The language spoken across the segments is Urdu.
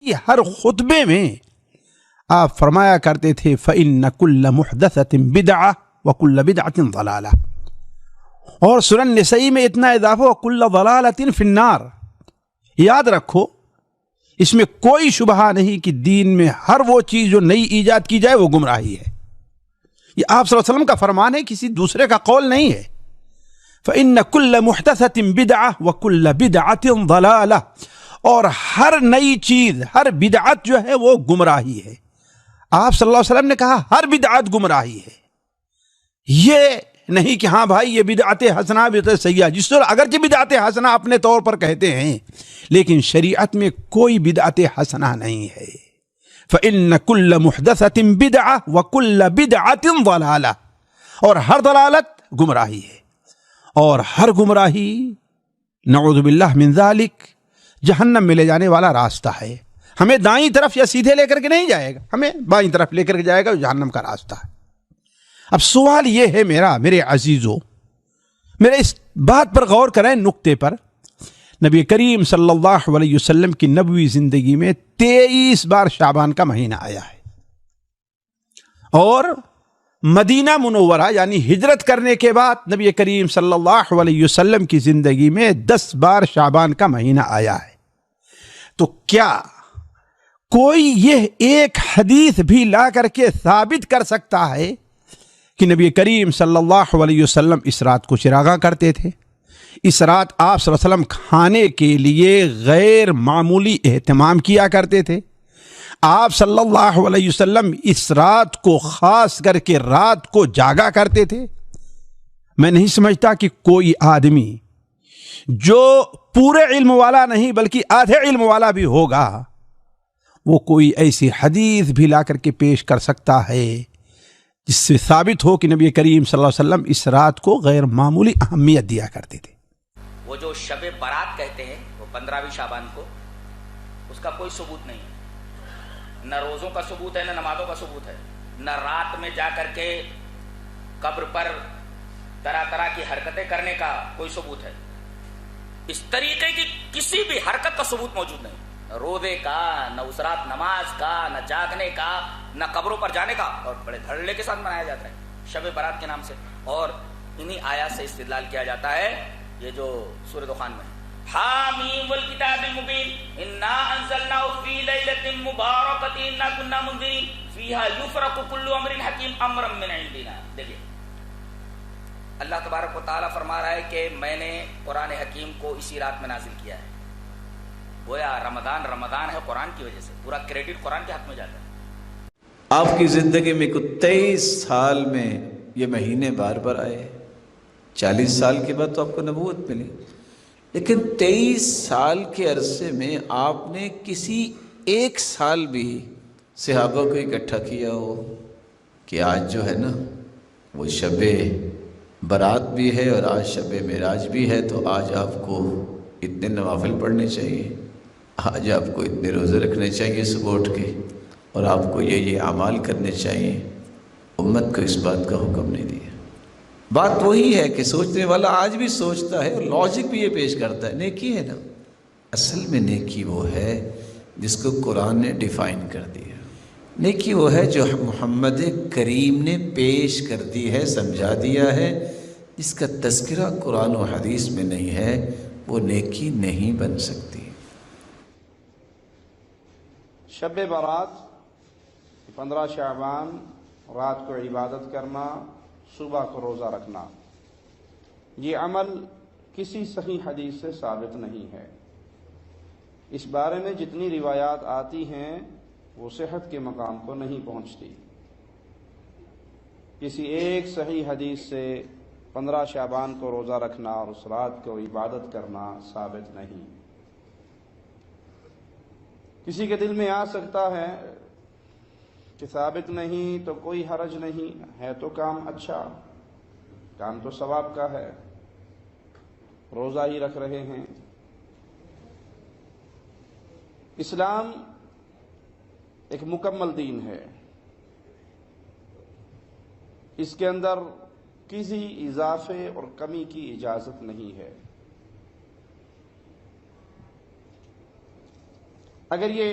یہ ہر خطبے میں آپ فرمایا کرتے تھے فَإِنَّ كُلَّ مُحْدَثَةٍ بِدْعَةٍ وَكُلَّ بِدْعَةٍ ضَلَالَةٍ، اور سنن نسائی میں اتنا اضافہ وَكُلَّ ضَلَالَةٍ فِي النَّارِ۔ یاد رکھو اس میں کوئی شبہ نہیں کہ دین میں ہر وہ چیز جو نئی ایجاد کی جائے وہ گمراہی ہے۔ یہ آپ صلی اللہ علیہ وسلم کا فرمان ہے، کسی دوسرے کا قول نہیں ہے۔ فَإِنَّ كُلَّ مُحْدَثَةٍ بِدْعَةٍ وَكُلَّ بِدْعَةٍ ضَلَالَةٍ، اور ہر نئی چیز، ہر بدعت جو ہے وہ گمراہی ہے۔ آپ صلی اللہ علیہ وسلم نے کہا ہر بدعت گمراہی ہے، یہ نہیں کہ ہاں بھائی یہ بدعت حسنہ بدعت سیئہ، جس طرح اگرچہ بدعت حسنہ اپنے طور پر کہتے ہیں لیکن شریعت میں کوئی بدعت حسنہ نہیں ہے۔ فَإِنَّ كُلَّ مُحْدَثَةٍ بِدْعَةٍ وَكُلَّ بِدْعَةٍ ضَلَالَةٍ، اور ہر ضلالت گمراہی ہے، اور ہر گمراہی نعوذ باللہ من ذالک جہنم میں لے جانے والا راستہ ہے۔ ہمیں دائیں طرف یا سیدھے لے کر کے نہیں جائے گا، ہمیں بائیں طرف لے کر کے جائے گا، جو جہنم کا راستہ ہے۔ اب سوال یہ ہے میرے عزیزو، میرے اس بات پر غور کریں، نقطے پر۔ نبی کریم صلی اللہ علیہ وسلم کی نبوی زندگی میں 23 بار شعبان کا مہینہ آیا ہے، اور مدینہ منورہ یعنی ہجرت کرنے کے بعد نبی کریم صلی اللہ علیہ وسلم کی زندگی میں 10 بار شعبان کا مہینہ آیا ہے۔ تو کیا کوئی یہ ایک حدیث بھی لا کر کے ثابت کر سکتا ہے کہ نبی کریم صلی اللہ علیہ وسلم اس رات کو چراغاں کرتے تھے؟ اس رات آپ صلی اللہ علیہ وسلم کھانے کے لیے غیر معمولی اہتمام کیا کرتے تھے۔ آپ صلی اللہ علیہ وسلم اس رات کو خاص کر کے رات کو جاگا کرتے تھے۔ میں نہیں سمجھتا کہ کوئی آدمی جو پورے علم والا نہیں بلکہ آدھے علم والا بھی ہوگا، وہ کوئی ایسی حدیث بھی لا کر کے پیش کر سکتا ہے جس سے ثابت ہو کہ نبی کریم صلی اللہ علیہ وسلم اس رات کو غیر معمولی اہمیت دیا کرتے تھے۔ وہ جو شب برات کہتے ہیں، وہ 15ویں شعبان کو، اس کا کوئی ثبوت نہیں ہے، نہ روزوں کا ثبوت ہے، نہ نمازوں کا ثبوت ہے، نہ رات میں جا کر کے قبر پر طرح طرح کی حرکتیں کرنے کا کوئی ثبوت ہے۔ اس طریقے کی کسی بھی حرکت کا ثبوت موجود نہیں، نہ روزے کا، نہ اس رات نماز کا، نہ جاگنے کا، نہ قبروں پر جانے کا، اور بڑے دھڑلے کے ساتھ منایا جاتا ہے شب برات کے نام سے۔ اور انہی آیات سے استدلال کیا جاتا ہے، یہ جو سورۃ دخان میں حامیم والکتاب المبین انا انزلناه فی لیلۃ مبارکۃ انا کنا منذرین فیہا یفرق کل امر حکیم امرا من عندنا۔ دیکھیے اللہ تبارک و تعالیٰ فرما رہا ہے کہ میں نے قرآن حکیم کو اسی رات میں نازل کیا ہے۔ گویا رمضان ہے قرآن کی وجہ سے، پورا کریڈٹ قرآن کے حق میں جاتا ہے۔ آپ کی زندگی میں کچھ 23 سال میں یہ مہینے بار بار آئے، 40 سال کے بعد تو آپ کو نبوت ملی، لیکن 23 سال کے عرصے میں آپ نے کسی ایک سال بھی صحابہ کو اکٹھا کیا ہو کہ آج جو ہے نا وہ شب برات بھی ہے اور آج شب معراج بھی ہے، تو آج آپ کو اتنے نوافل پڑھنے چاہیے، آج آپ کو اتنے روزے رکھنے چاہیے صبح اٹھ کے، اور آپ کو یہ اعمال کرنے چاہیے؟ امت کو اس بات کا حکم نہیں دیا۔ بات وہی ہے کہ سوچنے والا آج بھی سوچتا ہے، اور لاجک بھی یہ پیش کرتا ہے۔ نیکی ہے نا، اصل میں نیکی وہ ہے جس کو قرآن نے ڈیفائن کر دیا۔ نیکی وہ ہے جو محمد کریم نے پیش کر دی ہے، سمجھا دیا ہے۔ جس کا تذکرہ قرآن و حدیث میں نہیں ہے وہ نیکی نہیں بن سکتی۔ شب برات 15 شعبان، رات کو عبادت کرنا، صبح کو روزہ رکھنا، یہ عمل کسی صحیح حدیث سے ثابت نہیں ہے۔ اس بارے میں جتنی روایات آتی ہیں وہ صحت کے مقام کو نہیں پہنچتی۔ کسی ایک صحیح حدیث سے 15 شعبان کو روزہ رکھنا اور اس رات کو عبادت کرنا ثابت نہیں۔ کسی کے دل میں آ سکتا ہے کہ ثابت نہیں تو کوئی حرج نہیں ہے، تو کام اچھا، کام تو ثواب کا ہے، روزہ ہی رکھ رہے ہیں۔ اسلام ایک مکمل دین ہے، اس کے اندر کسی اضافے اور کمی کی اجازت نہیں ہے۔ اگر یہ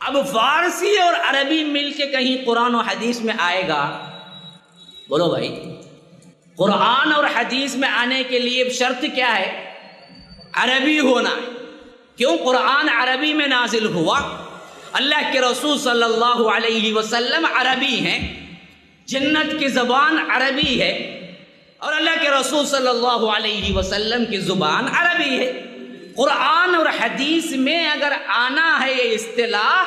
اب فارسی اور عربی مل کے کہیں قرآن و حدیث میں آئے گا؟ بولو بھائی، قرآن اور حدیث میں آنے کے لیے شرط کیا ہے؟ عربی ہونا ہے۔ کیوں؟ قرآن عربی میں نازل ہوا، اللہ کے رسول صلی اللہ علیہ وسلم عربی ہیں، جنت کی زبان عربی ہے، اور اللہ کے رسول صلی اللہ علیہ وسلم کی زبان عربی ہے۔ قرآن اور حدیث میں اگر آنا ہے یہ اصطلاح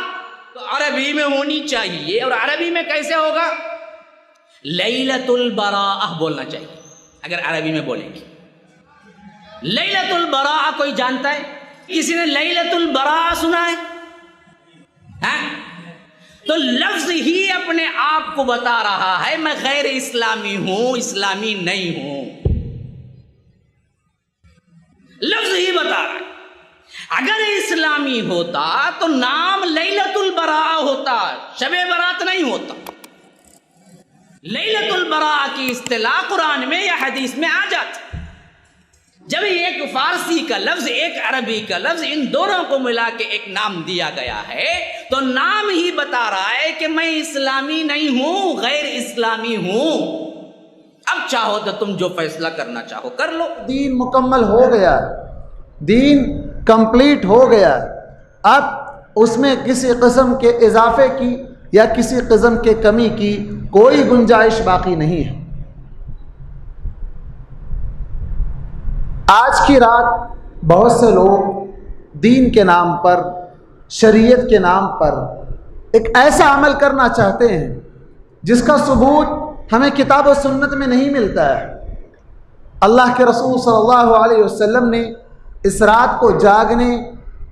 تو عربی میں ہونی چاہیے۔ اور عربی میں کیسے ہوگا؟ لیلۃ البراءہ بولنا چاہیے اگر عربی میں بولیں گے۔ لیلۃ البراءہ کوئی جانتا ہے؟ کسی نے لیلۃ البراءہ سنا ہے؟ تو لفظ ہی اپنے آپ کو بتا رہا ہے میں غیر اسلامی ہوں، اسلامی نہیں ہوں۔ لفظ ہی بتا رہا ہے۔ اگر اسلامی ہوتا تو نام لیلۃ البراء ہوتا، شب برات نہیں ہوتا۔ لیلۃ البراء کی اصطلاح قرآن میں یا حدیث میں آ جاتی۔ جب ایک فارسی کا لفظ ایک عربی کا لفظ ان دونوں کو ملا کے ایک نام دیا گیا ہے تو نام ہی بتا رہا ہے کہ میں اسلامی نہیں ہوں، غیر اسلامی ہوں۔ اب چاہو تو تم جو فیصلہ کرنا چاہو کر لو۔ دین مکمل ہو گیا، دین کمپلیٹ ہو گیا، اب اس میں کسی قسم کے اضافے کی یا کسی قسم کے کمی کی کوئی گنجائش باقی نہیں ہے۔ آج کی رات بہت سے لوگ دین کے نام پر، شریعت کے نام پر ایک ایسا عمل کرنا چاہتے ہیں جس کا ثبوت ہمیں کتاب و سنت میں نہیں ملتا ہے۔ اللہ کے رسول صلی اللہ علیہ وسلم نے اس رات کو جاگنے،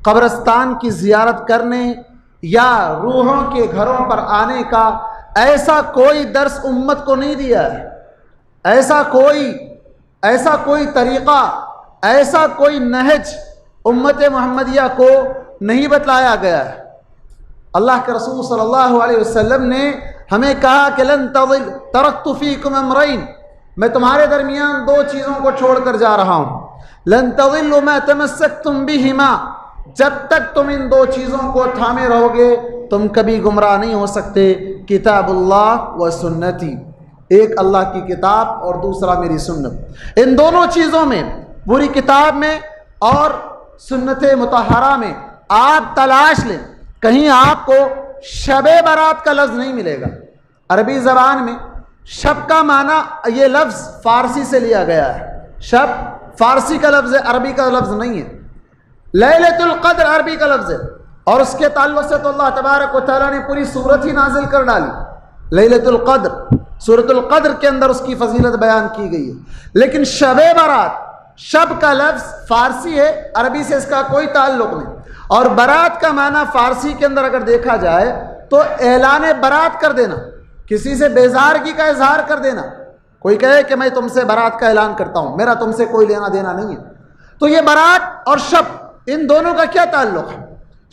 قبرستان کی زیارت کرنے یا روحوں کے گھروں پر آنے کا ایسا کوئی درس امت کو نہیں دیا ہے، ایسا کوئی طریقہ، ایسا کوئی نہج امت محمدیہ کو نہیں بتلایا گیا ہے۔ اللہ کے رسول صلی اللہ علیہ وسلم نے ہمیں کہا کہ لن تضل ترکت فیکم امرین، میں تمہارے درمیان دو چیزوں کو چھوڑ کر جا رہا ہوں، لن تضلوا ما تمسکتم بہما، جب تک تم ان دو چیزوں کو تھامے رہو گے تم کبھی گمراہ نہیں ہو سکتے، کتاب اللہ و سنتی، ایک اللہ کی کتاب اور دوسرا میری سنت۔ ان دونوں چیزوں میں، پوری کتاب میں اور سنت مطہرہ میں آپ تلاش لیں، کہیں آپ کو شب برات کا لفظ نہیں ملے گا۔ عربی زبان میں شب کا معنی، یہ لفظ فارسی سے لیا گیا ہے، شب فارسی کا لفظ ہے، عربی کا لفظ نہیں ہے۔ لیلۃ القدر عربی کا لفظ ہے، اور اس کے تعلق سے تو اللہ تبارک و تعالیٰ نے پوری سورت ہی نازل کر ڈالی، لیلۃ القدر، سورۃ القدر کے اندر اس کی فضیلت بیان کی گئی ہے۔ لیکن شب برات، شب کا لفظ فارسی ہے، عربی سے اس کا کوئی تعلق نہیں، اور برات کا معنی فارسی کے اندر اگر دیکھا جائے تو اعلان برات کر دینا، کسی سے بیزارگی کا اظہار کر دینا۔ کوئی کہے کہ میں تم سے برات کا اعلان کرتا ہوں، میرا تم سے کوئی لینا دینا نہیں ہے، تو یہ برات اور شب ان دونوں کا کیا تعلق ہے؟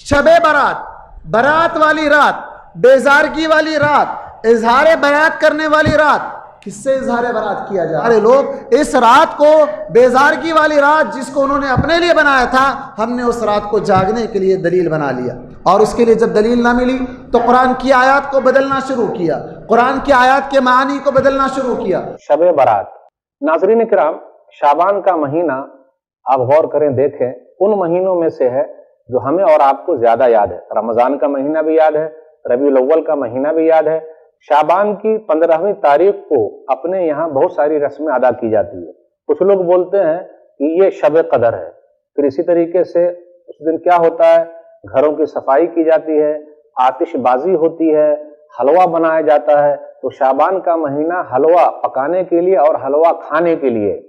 شب برات، برات والی رات، بیزارگی والی رات، اظہار برات کرنے والی رات، کس سے اظہار برات کیا جائے؟ سارے لوگ اس رات کو، بیزارگی والی رات جس کو انہوں نے اپنے لیے بنایا تھا، ہم نے اس رات کو جاگنے کے لیے دلیل بنا لیا، اور اس کے لیے جب دلیل نہ ملی تو قرآن کی آیات کو بدلنا شروع کیا، قرآن کی آیات کے معانی کو بدلنا شروع کیا۔ شب برات، ناظرین کرام، شعبان کا مہینہ آپ غور کریں، دیکھیں، ان مہینوں میں سے ہے جو ہمیں اور آپ کو زیادہ یاد ہے۔ رمضان کا مہینہ بھی یاد ہے، ربیع الاول کا مہینہ بھی یاد ہے۔ شعبان کی 15ویں تاریخ کو اپنے یہاں بہت ساری رسمیں ادا کی جاتی ہے۔ کچھ لوگ بولتے ہیں کہ یہ شب قدر ہے۔ پھر اسی طریقے سے اس دن کیا ہوتا ہے، گھروں کی صفائی کی جاتی ہے، آتش بازی ہوتی ہے، حلوہ بنایا جاتا ہے۔ تو شعبان کا مہینہ حلوہ پکانے کے لیے اور حلوہ کھانے کے لیے،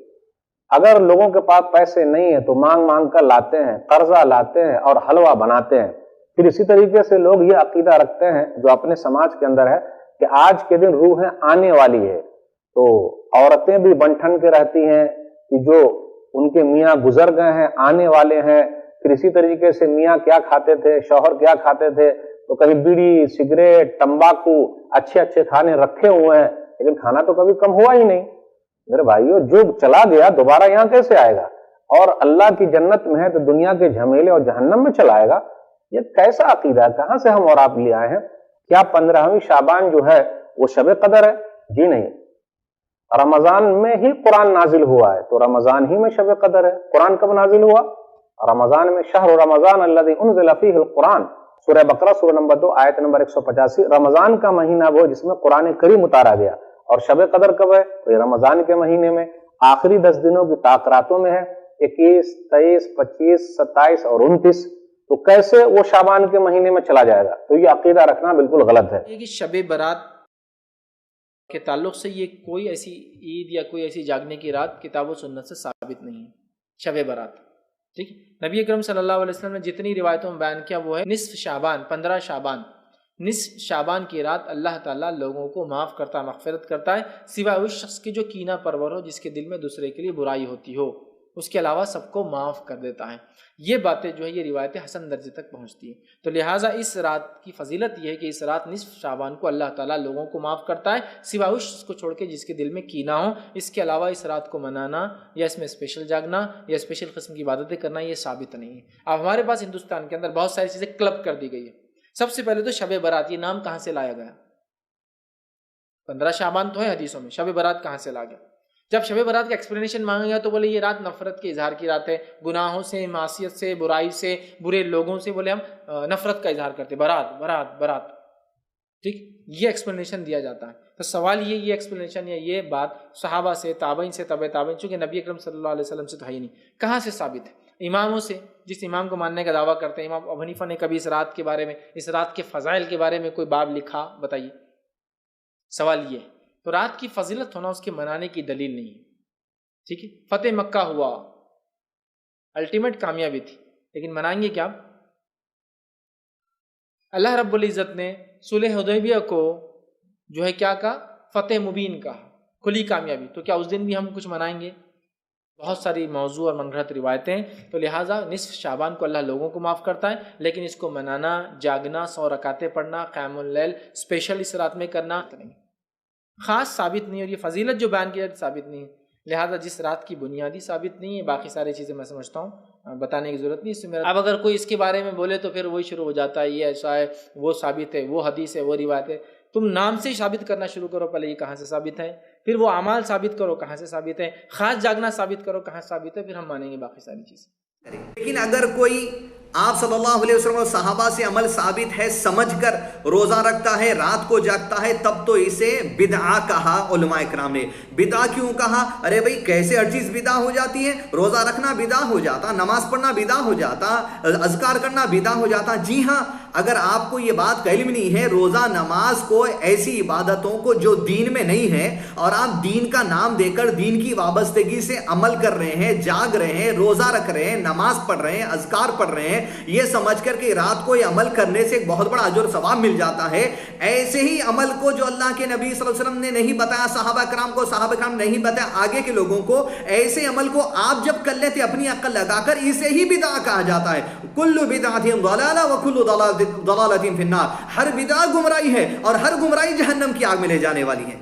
اگر لوگوں کے پاس پیسے نہیں ہیں تو مانگ مانگ کر لاتے ہیں، قرضہ لاتے ہیں اور حلوہ بناتے ہیں۔ پھر اسی طریقے سے لوگ یہ عقیدہ رکھتے ہیں جو اپنے سماج کے اندر ہے کہ آج کے دن روحیں آنے والی ہے، تو عورتیں بھی بن ٹھن کے رہتی ہیں کہ جو ان کے میاں گزر گئے ہیں، آنے والے ہیں۔ پھر اسی طریقے سے میاں کیا کھاتے تھے، شوہر کیا کھاتے تھے، تو کہیں بیڑی، سگریٹ، تمباکو، اچھے اچھے کھانے رکھے ہوئے ہیں، لیکن کھانا تو کبھی کم ہوا ہی نہیں۔ میرے بھائیو، جو چلا گیا دوبارہ یہاں کیسے آئے گا؟ اور اللہ کی جنت میں ہے تو دنیا کے جھمیلے اور جہنم میں چلا آئے گا؟ یہ کیسا عقیدہ ہے؟ کہاں سے ہم اور آپ لے آئے ہیں؟ کیا 15ویں شعبان جو ہے وہ شب قدر ہے؟ جی نہیں، رمضان میں ہی قرآن نازل ہوا ہے، تو رمضان ہی میں شب قدر ہے۔ قرآن کب نازل ہوا؟ رمضان میں۔ شہر رمضان الذی انزل فیہ القرآن، سورہ بقرہ سورہ نمبر 2 آیت نمبر 185۔ رمضان کا مہینہ وہ جس میں قرآن کریم اتارا گیا، اور شب قدر کب ہے؟ تو یہ رمضان کے مہینے میں، آخری 10 دنوں کی تاخراتوں میں ہے، 21، 23، 25، 27 اور 29۔ تو کیسے وہ شعبان کے مہینے میں چلا جائے گا؟ تو یہ عقیدہ رکھنا بالکل غلط ہے۔ یہ کہ شب برات کے تعلق سے یہ کوئی ایسی عید یا کوئی ایسی جاگنے کی رات کتاب و سنت سے ثابت نہیں ہے۔ شب برات، ٹھیک ہے، نبی اکرم صلی اللہ علیہ وسلم نے جتنی روایتوں میں بیان کیا وہ ہے نصف شعبان، 15 شعبان، نصف شعبان کی رات اللہ تعالیٰ لوگوں کو معاف کرتا ہے، مغفرت کرتا ہے، سوائے اس شخص کے جو کینہ پرور ہو، جس کے دل میں دوسرے کے لیے برائی ہوتی ہو، اس کے علاوہ سب کو معاف کر دیتا ہے۔ یہ باتیں جو ہے یہ روایتیں حسن درجے تک پہنچتی ہیں۔ تو لہٰذا اس رات کی فضیلت یہ ہے کہ اس رات نصف شعبان کو اللہ تعالیٰ لوگوں کو معاف کرتا ہے، سوائے اس شخص کو چھوڑ کے جس کے دل میں کینہ ہو۔ اس کے علاوہ اس رات کو منانا یا اس میں اسپیشل جاگنا یا اسپیشل قسم کی عبادتیں کرنا یہ ثابت نہیں ہے۔ اب ہمارے پاس ہندوستان کے اندر بہت ساری چیزیں کلب کر دی گئی ہے۔ سب سے پہلے تو شب برات، یہ نام کہاں سے لایا گیا؟ 15 شعبان تو ہے حدیثوں میں، شب برات کہاں سے لایا گیا؟ جب شب برات کا ایکسپلینیشن مانگا گیا تو بولے یہ رات نفرت کے اظہار کی رات ہے، گناہوں سے، معصیت سے، برائی سے، برے لوگوں سے بولے ہم نفرت کا اظہار کرتے، برات برات برات، ٹھیک، یہ ایکسپلینیشن دیا جاتا ہے۔ تو سوال یہ ایکسپلینیشن یا یہ بات صحابہ سے، تابعین سے، تبع تابعین، چونکہ نبی اکرم صلی اللہ علیہ وسلم سے تو ہے ہی نہیں، کہاں سے ثابت ہے؟ اماموں سے، جس امام کو ماننے کا دعویٰ کرتے ہیں۔ امام ابو حنیفہ نے کبھی اس رات کے بارے میں، اس رات کے فضائل کے بارے میں کوئی باب لکھا؟ بتائیے، سوال یہ ہے۔ تو رات کی فضیلت ہونا اس کے منانے کی دلیل نہیں ہے، ٹھیک ہے۔ فتح مکہ ہوا، الٹیمیٹ کامیابی تھی، لیکن منائیں گے کیا؟ اللہ رب العزت نے صلح حدیبیہ کو جو ہے کیا کہا؟ فتح مبین کہا، کھلی کامیابی۔ تو کیا اس دن بھی ہم کچھ منائیں گے؟ بہت ساری موضوع اور منگڑت روایتیں، تو لہٰذا نصف شعبان کو اللہ لوگوں کو معاف کرتا ہے، لیکن اس کو منانا، جاگنا، 100 رکعتیں پڑھنا، قیام اللیل اسپیشل اس رات میں کرنا خاص ثابت نہیں، اور یہ فضیلت جو بیان کی جاتی ثابت نہیں ہے۔ لہٰذا جس رات کی بنیادی ثابت نہیں ہے، باقی ساری چیزیں میں سمجھتا ہوں بتانے کی ضرورت نہیں اس میں۔ اب اگر کوئی اس کے بارے میں بولے تو پھر وہی شروع ہو جاتا ہے، یہ ایسا ہے، وہ ثابت ہے، وہ حدیث ہے، وہ روایت ہے۔ تم نام سے ہی ثابت کرنا شروع کرو، پہلے یہ کہاں سے ثابت ہے، پھر وہ اعمال ثابت کرو کہاں سے ثابت ہے، خاص جاگنا ثابت کرو کہاں ثابت ہے، پھر ہم مانیں گے باقی ساری چیزیں۔ لیکن اگر کوئی آپ صلی اللہ علیہ وسلم اور صحابہ سے عمل ثابت ہے سمجھ کر روزہ رکھتا ہے، رات کو جاگتا ہے، تب تو اسے بدعہ کہا علماء اکرام نے۔ بدعہ کیوں کہا؟ ارے بھائی کیسے ہر چیز بدعہ ہو جاتی ہے؟ روزہ رکھنا بدعہ ہو جاتا، نماز پڑھنا بدعہ ہو جاتا، اذکار کرنا بدعہ ہو جاتا۔ جی ہاں، اگر آپ کو یہ بات کا علم نہیں ہے، روزہ نماز کو ایسی عبادتوں کو جو دین میں نہیں ہے اور آپ دین کا نام دے کر دین کی وابستگی سے عمل کر رہے ہیں، جاگ رہے ہیں، روزہ رکھ رہے ہیں، نماز پڑھ رہے ہیں، اذکار پڑھ رہے ہیں، یہ سمجھ کر کہ رات کو یہ عمل کرنے سے ایک بہت بڑا اجر ثواب مل جاتا ہے، ایسے ہی عمل کو جو اللہ کے نبی صلی اللہ علیہ وسلم نے نہیں بتایا، صحابہ کرام کو، صحابہ کرام نہیں بتایا آگے کے لوگوں کو، ایسے عمل کو آپ جب کر لیتے اپنی عقل لگا کر، اسے ہی بدعہ کہا جاتا ہے۔ کل بدعۃ ضلالہ وکل ضلالۃ فی النار، ہر بدعہ گمراہی ہے اور ہر گمراہی جہنم کی آگ میں لے جانے والی ہے۔